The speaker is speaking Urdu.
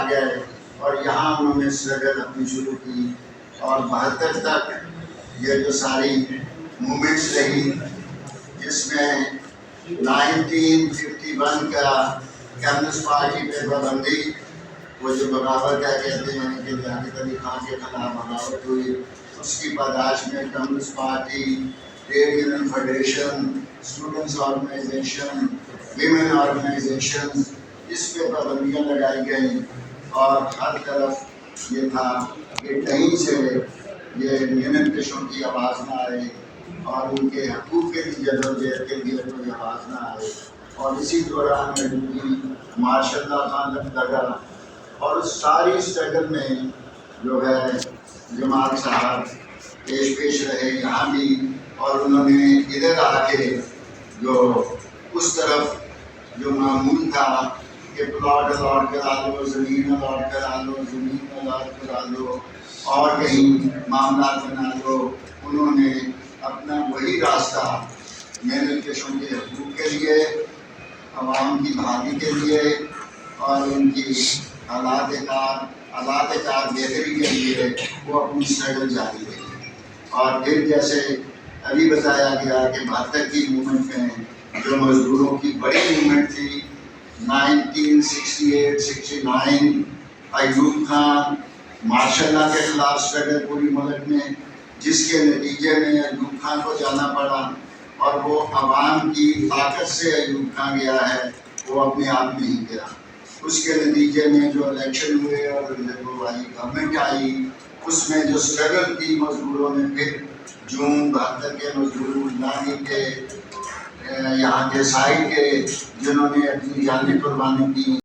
گئے اور یہاں انہوں نے اسٹرگل اپنی شروع کی اور 72 تک یہ جو ساری موومنٹس رہی، جس میں 1951 کا کمیونسٹ پارٹی پہ پابندی، وہ جو بغاوت ہے کہتے ہیں کہ لیاقت علی خان کے خلاف بغاوت ہوئی، اس کی پاداش میں communist party, trade union federation, students organisation, women organisation, اس پہ پابندیاں لگائی گئیں اور ہر طرف یہ تھا کہ کہیں سے یہ یونین کشوں کی آواز نہ آئے اور ان کے حقوق کے لیے جدوجہد کے لیے کوئی آواز نہ آئے۔ اور اسی دوران ماشاء اللہ خان لگا اور اس ساری اسٹرگل میں جو ہے جمال صاحب پیش رہے یہاں بھی، اور انہوں نے ادھر آ کے جو اس طرف جو معمول تھا کہ پلاٹ الاٹ کرا لو، زمین الاٹ کرا لو، زمین الاٹ کرا لو اور کہیں معاملات بنا لو، انہوں نے اپنا وہی راستہ محنت کشوں کے حقوق کے لیے، عوام کی بحالی کے لیے اور ان کی حالات کار بہتری کے لیے وہ اپنی اسٹرگل جاری رہی۔ اور پھر جیسے ابھی بتایا گیا کہ 72 کی موومنٹ میں جو مزدوروں کی بڑی موومنٹ تھی، 1968-69 ایوب خان ماشاء اللہ کے خلاف اسٹرگل پوری ملک میں، جس کے نتیجے میں ایوب خان کو جانا پڑا اور وہ عوام کی طاقت سے ایوب خان گیا ہے، وہ اپنے آپ نہیں گیا۔ اس کے نتیجے میں جو الیکشن ہوئے اور گورنمنٹ آئی، اس میں جو اسٹرگل کی مزدوروں نے، پھر جون 72 کے مزدور لانی کے یہاں کے سائڈ کے جنہوں نے اپنی جانیں قربانی کی،